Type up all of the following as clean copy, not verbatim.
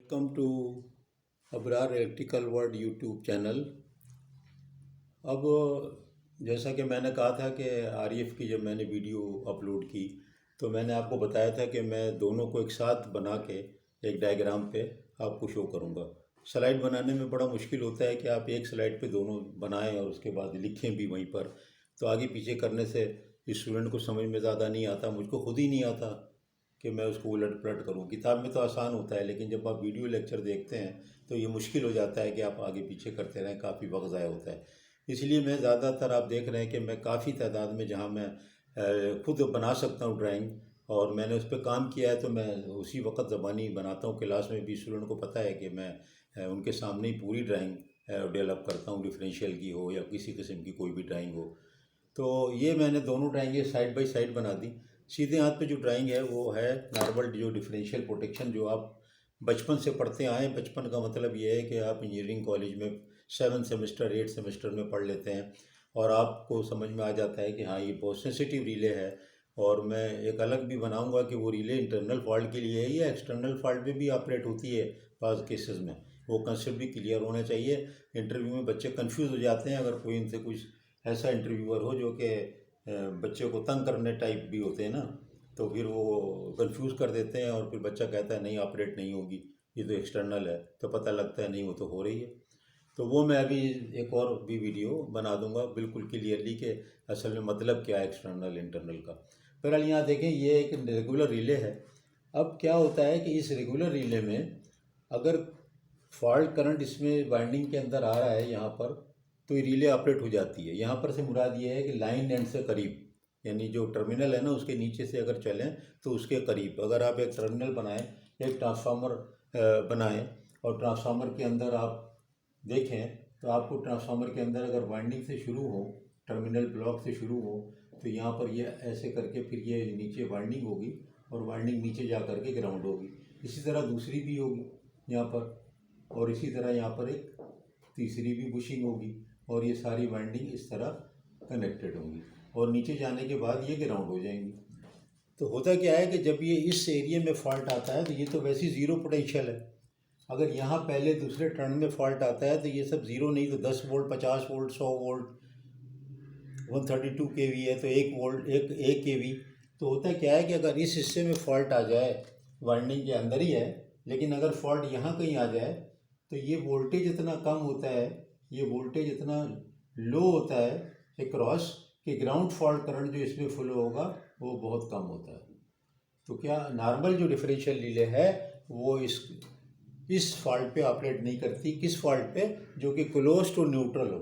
Welcome to Abrar electrical world YouTube channel. अब जैसा कि मैंने कहा था कि आरईएफ की जब मैंने वीडियो अपलोड की तो मैंने आपको बताया था कि मैं दोनों को एक साथ बना के एक डायग्राम पे आपको शो करूँगा। स्लाइड बनाने में बड़ा मुश्किल होता है कि आप एक स्लाइड पे दोनों बनाएं और उसके बाद लिखें भी वहीं पर, तो आगे पीछे करने से स्टूडेंट को समझ में ज़्यादा नहीं आता। मुझको खुद ही नहीं आता कि मैं उसको उलट पलट करूँ। किताब में तो आसान होता है, लेकिन जब आप वीडियो लेक्चर देखते हैं तो ये मुश्किल हो जाता है कि आप आगे पीछे करते रहें, काफ़ी वक्त ज़ाया होता है। इसलिए मैं ज़्यादातर, आप देख रहे हैं कि मैं काफ़ी तादाद में जहाँ मैं खुद बना सकता हूँ ड्राइंग, और मैंने उस पर काम किया है, तो मैं उसी वक्त ज़बानी बनाता हूँ। क्लास में भी स्टूडेंट को पता है कि मैं उनके सामने ही पूरी ड्राइंग डेवलप करता हूँ, डिफरेंशियल की हो या किसी किस्म की कोई भी ड्राइंग हो। तो ये मैंने दोनों ड्राइंगें साइड बाय साइड बना दी। सीधे हाथ पे जो ड्राइंग है वो है नॉर्मल जो डिफरेंशियल प्रोटेक्शन, जो आप बचपन से पढ़ते आए। बचपन का मतलब ये है कि आप इंजीनियरिंग कॉलेज में 7 सेमेस्टर 8 सेमेस्टर में पढ़ लेते हैं और आपको समझ में आ जाता है कि हाँ, ये बहुत सेंसिटिव रिले है। और मैं एक अलग भी बनाऊंगा कि वो रिले इंटरनल फॉल्ट के लिए है या एक्सटर्नल फॉल्ट में भी ऑपरेट होती है पास केसेस में। वो कंसेप्ट भी क्लियर होना चाहिए। इंटरव्यू में बच्चे कंफ्यूज हो जाते हैं अगर कोई इनसे कुछ ऐसा इंटरव्यूअर हो जो कि बच्चे को तंग करने टाइप भी होते हैं ना, तो फिर वो कंफ्यूज कर देते हैं और फिर बच्चा कहता है नहीं ऑपरेट नहीं होगी, ये तो एक्सटर्नल है। तो पता लगता है नहीं, वो तो हो रही है। तो वो मैं अभी एक और भी वीडियो बना दूंगा बिल्कुल क्लियरली कि असल में मतलब क्या है एक्सटर्नल इंटरनल का। बहरहाल यहाँ देखें, ये एक रेगुलर रिले है। अब क्या होता है कि इस रेगुलर रिले में अगर फॉल्ट करंट इसमें वाइंडिंग के अंदर आ रहा है यहाँ पर, तो ये रिले ऑपरेट हो जाती है। यहाँ पर से मुराद ये है कि लाइन एंड से करीब, यानी जो टर्मिनल है ना उसके नीचे से अगर चलें तो उसके करीब अगर आप एक टर्मिनल बनाएं, एक ट्रांसफार्मर बनाएं, और ट्रांसफार्मर के अंदर आप देखें तो आपको ट्रांसफार्मर के अंदर अगर वाइंडिंग से शुरू हो, टर्मिनल ब्लॉक से शुरू हो, तो यहाँ पर ये ऐसे करके फिर ये नीचे वाइंडिंग होगी और वाइंडिंग नीचे जा करके ग्राउंड होगी। इसी तरह दूसरी भी होगी यहाँ पर, और इसी तरह यहाँ पर एक तीसरी भी बुशिंग होगी, और ये सारी वाइंडिंग इस तरह कनेक्टेड होंगी और नीचे जाने के बाद ये ग्राउंड हो जाएंगी। तो होता क्या है कि जब ये इस एरिया में फॉल्ट आता है तो ये तो वैसे ही ज़ीरो पोटेंशियल है। अगर यहाँ पहले दूसरे टर्न में फॉल्ट आता है तो ये सब ज़ीरो नहीं तो 10 वोल्ट 50 वोल्ट 100 वोल्ट 132 केवी है तो 1 वोल्ट 1 केवी। तो होता क्या है कि अगर इस हिस्से में फॉल्ट आ जाए, वाइंडिंग के अंदर ही है, लेकिन अगर फॉल्ट यहाँ कहीं आ जाए तो ये वोल्टेज इतना कम होता है, ये वोल्टेज इतना लो होता है क्रॉस कि ग्राउंड फॉल्ट करंट जो इसमें फ्लो होगा वो बहुत कम होता है। तो क्या नॉर्मल जो डिफरेंशियल रिले है वो इस फॉल्ट पे ऑपरेट नहीं करती। किस फॉल्ट पे? जो कि क्लोज टू न्यूट्रल हो।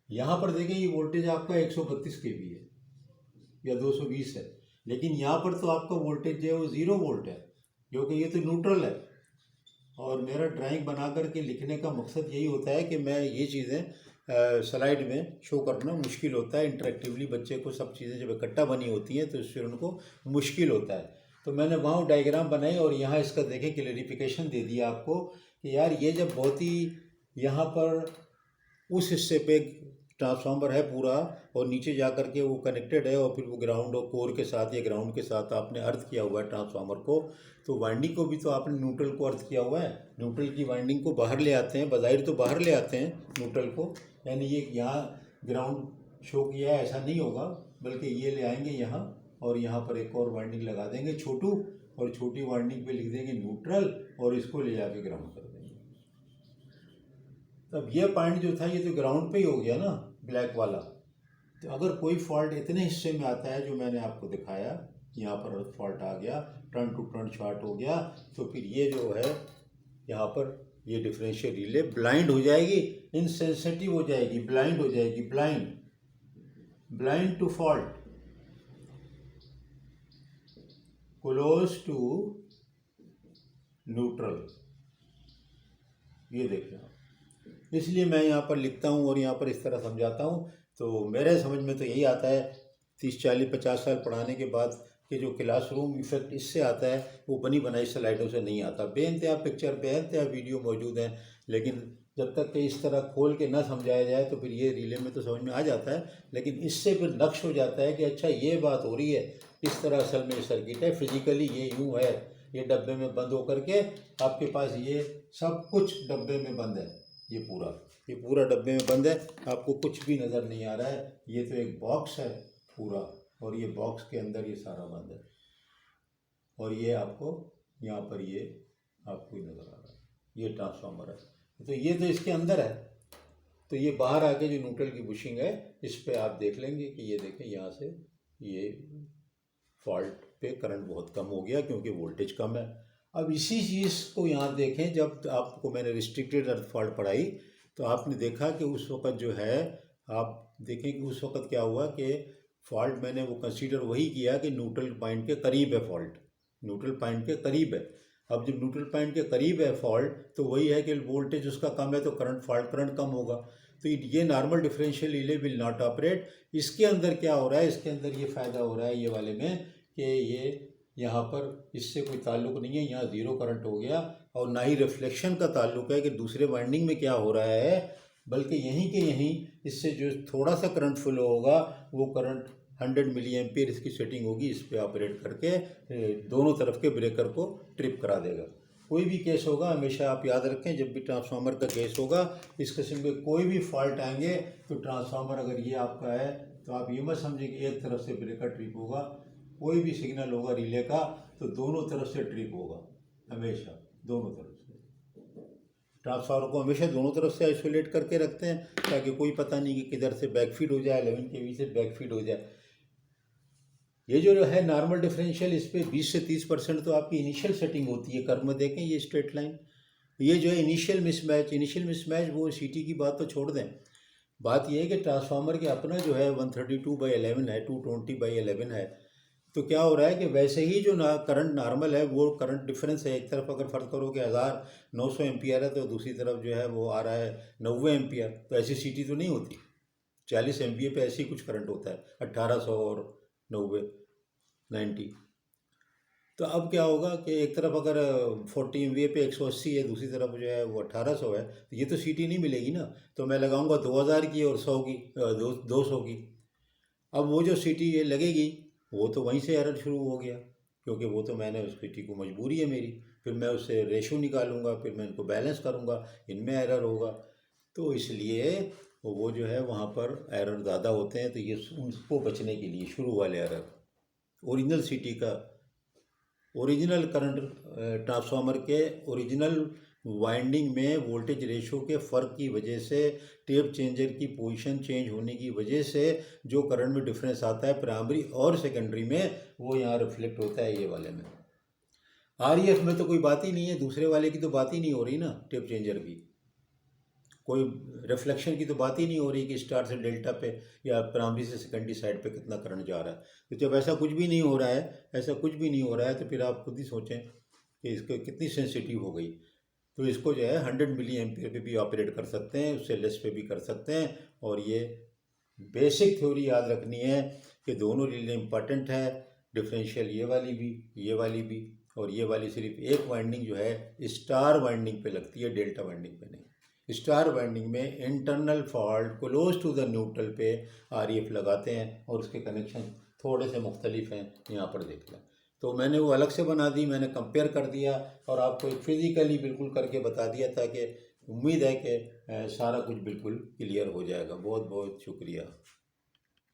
यहाँ पर देखें ये वोल्टेज आपका 132 केवी है या 220 है, लेकिन यहाँ पर तो आपका वोल्टेज जो है वो 0 वोल्ट है, क्योंकि ये तो न्यूट्रल है। और मेरा ड्राइंग बना करके लिखने का मकसद यही होता है कि मैं ये चीज़ें स्लाइड में शो करना मुश्किल होता है। इंटरेक्टिवली बच्चे को सब चीज़ें जब इकट्ठा बनी होती हैं तो इससे उनको मुश्किल होता है। तो मैंने वहाँ डायग्राम बनाई और यहाँ इसका देखें क्लेरिफिकेशन दे दिया आपको कि यार ये जब बहुत ही यहाँ पर उस हिस्से पे ट्रांसफार्मर है पूरा और नीचे जा कर के वो कनेक्टेड है और फिर वो ग्राउंड और कोर के साथ या ग्राउंड के साथ आपने अर्थ किया हुआ है ट्रांसफार्मर को, तो वाइंडिंग को भी तो आपने न्यूट्रल को अर्थ किया हुआ है। न्यूट्रल की वाइंडिंग को बाहर ले आते हैं, बज़ाहिर तो बाहर ले आते हैं न्यूट्रल को, यानी ये यहाँ ग्राउंड शो किया है ऐसा नहीं होगा, बल्कि ये ले आएंगे यहाँ और यहाँ पर एक और वाइंडिंग लगा देंगे छोटू, और छोटी वाइंडिंग पे लिख देंगे न्यूट्रल और इसको ले जाके ग्राउंड कर देंगे। तब ये पॉइंट जो था ये तो ग्राउंड पे ही हो गया ना, ब्लैक वाला। तो अगर कोई फॉल्ट इतने हिस्से में आता है जो मैंने आपको दिखाया, यहाँ पर फॉल्ट आ गया, टर्न टू टर्न शॉर्ट हो गया, तो फिर ये जो है यहाँ पर ये डिफरेंशियल रिले ब्लाइंड हो जाएगी, इनसेंसिटिव हो जाएगी, ब्लाइंड हो जाएगी, blind to fault, close to neutral. ये देखिए, इसलिए मैं यहाँ पर लिखता हूँ और यहाँ पर इस तरह समझाता हूँ। तो मेरे समझ में तो यही आता है 30 40 50 साल पढ़ाने के बाद कि जो क्लासरूम इफेक्ट इससे आता है वो बनी बनाई स्लाइडों से नहीं आता। बेनतहा पिक्चर बेनतहा वीडियो मौजूद हैं, लेकिन जब तक कि इस तरह खोल के ना समझाया जाए तो फिर ये रिले में तो समझ में आ जाता है, लेकिन इससे फिर नक्श हो जाता है कि अच्छा ये बात हो रही है, इस तरह असल में सर्किट है, फिजिकली ये यूँ है, ये डब्बे में बंद होकर के आपके पास ये सब कुछ डब्बे में बंद है। ये पूरा डब्बे में बंद है, आपको कुछ भी नज़र नहीं आ रहा है। ये तो एक बॉक्स है पूरा, और ये बॉक्स के अंदर ये सारा बंद है, और ये आपको यहाँ पर ये आपको ही नज़र आ रहा है, ये ट्रांसफार्मर है। तो ये तो इसके अंदर है। तो ये बाहर आके जो न्यूट्रल की बुशिंग है, इस पे आप देख लेंगे कि ये देखें यहाँ से ये फॉल्ट पे करंट बहुत कम हो गया क्योंकि वोल्टेज कम है। अब इसी चीज़ को यहाँ देखें, जब आपको मैंने रिस्ट्रिक्टेड अर्थ फॉल्ट पढ़ाई तो आपने देखा कि उस वक़्त जो है, आप देखें कि उस वक़्त क्या हुआ कि फॉल्ट मैंने वो कंसीडर वही किया कि न्यूट्रल पॉइंट के करीब है फॉल्ट, न्यूट्रल पॉइंट के करीब है। अब जब न्यूट्रल पॉइंट के करीब है फॉल्ट, तो वही है कि वोल्टेज उसका कम है तो करंट कम होगा। तो ये normal differential relay will not operate. इसके अंदर क्या हो रहा है, इसके अंदर ये फ़ायदा हो रहा है ये वाले में कि ये यहाँ पर इससे कोई ताल्लुक़ नहीं है, यहाँ ज़ीरो करंट हो गया, और ना ही रिफ्लेक्शन का ताल्लुक़ है कि दूसरे वाइंडिंग में क्या हो रहा है, बल्कि यहीं के यहीं इससे जो थोड़ा सा करंट फ्लो होगा वो करंट 100 मिली एम्पियर इसकी सेटिंग होगी, इस पे ऑपरेट करके दोनों तरफ के ब्रेकर को ट्रिप करा देगा। कोई भी केस होगा हमेशा आप याद रखें, जब भी ट्रांसफार्मर का केस होगा, इस किस्म के कोई भी फॉल्ट आएंगे तो ट्रांसफार्मर अगर ये आपका है तो आप ये मत समझिए कि एक तरफ से ब्रेकर ट्रिप होगा। कोई भी सिग्नल होगा रिले का तो दोनों तरफ से ट्रिप होगा, हमेशा दोनों तरफ से। ट्रांसफार्मर को हमेशा दोनों तरफ से आइसोलेट करके रखते हैं ताकि कोई पता नहीं कि किधर से बैकफीड हो जाए, 11 kV से बैकफीड हो जाए। ये जो है नॉर्मल डिफरेंशियल, इस पर 20 से 30% तो आपकी इनिशियल सेटिंग होती है। कर्व में देखें ये स्ट्रेट लाइन, ये जो है इनिशियल मिसमैच, वो सीटी की बात तो छोड़ दें। बात ये है कि ट्रांसफार्मर के अपना जो है 132/11 है, 220/11 है। तो क्या हो रहा है कि वैसे ही जो करंट नॉर्मल है वो करंट डिफरेंस है, एक तरफ अगर फ़र्क करोगे 1900 एम्पियर है तो दूसरी तरफ जो है वो आ रहा है 90 एम्पियर। तो ऐसी सीटी तो नहीं होती, 40 एम्पियर पे ऐसे ही कुछ करंट होता है, 1800 और 90। तो अब क्या होगा कि एक तरफ अगर 40 एमवीए पे 180 है, दूसरी तरफ जो है वो 1800 है, तो ये तो सीटी नहीं मिलेगी ना। तो मैं लगाऊंगा 2000 की और 100 की, 200 की। अब वो जो सीटी ये लगेगी वो तो वहीं से एरर शुरू हो गया, क्योंकि वो तो मैंने उस सीटी को मजबूरी है मेरी, फिर मैं उससे रेशो निकालूंगा, फिर मैं इनको बैलेंस करूंगा, इनमें एरर होगा। तो इसलिए वो जो है वहाँ पर एरर ज़्यादा होते हैं। तो ये उनको बचने के लिए शुरू वाले एरर, ओरिजिनल सीटी का, ओरिजिनल करंट ट्रांसफार्मर के ओरिजिनल वाइंडिंग में वोल्टेज रेशो के फ़र्क की वजह से, टेप चेंजर की पोजीशन चेंज होने की वजह से जो करंट में डिफरेंस आता है प्राइमरी और सेकेंडरी में, वो यहाँ रिफ्लेक्ट होता है ये वाले में। आरईएफ में तो कोई बात ही नहीं है, दूसरे वाले की तो बात ही नहीं हो रही ना, टेप चेंजर की कोई रिफ्लेक्शन की तो बात ही नहीं हो रही कि स्टार से डेल्टा पे या प्राइमरी से सेकेंडरी साइड पे कितना करंट जा रहा है। तो जब ऐसा कुछ भी नहीं हो रहा है, तो फिर आप खुद ही सोचें कि इसको कितनी सेंसिटिव हो गई। तो इसको जो है 100 मिली एम्पियर पे भी ऑपरेट कर सकते हैं, उससे लेस पे भी कर सकते हैं। और ये बेसिक थ्योरी याद रखनी है कि दोनों रिले इंपॉर्टेंट है, डिफरेंशियल ये वाली भी, और ये वाली सिर्फ एक वाइंडिंग जो है स्टार वाइंडिंग पे लगती है, डेल्टा वाइंडिंग पे नहीं। स्टार वाइंडिंग में internal fault close to the neutral पे आरईएफ लगाते हैं, और उसके कनेक्शन थोड़े से मुख्तलिफ हैं, यहाँ पर देख लें। तो मैंने वो अलग से बना दी, मैंने कंपेयर कर दिया और आपको एक फिज़िकली बिल्कुल करके बता दिया, ताकि उम्मीद है कि सारा कुछ बिल्कुल क्लियर हो जाएगा। बहुत बहुत शुक्रिया।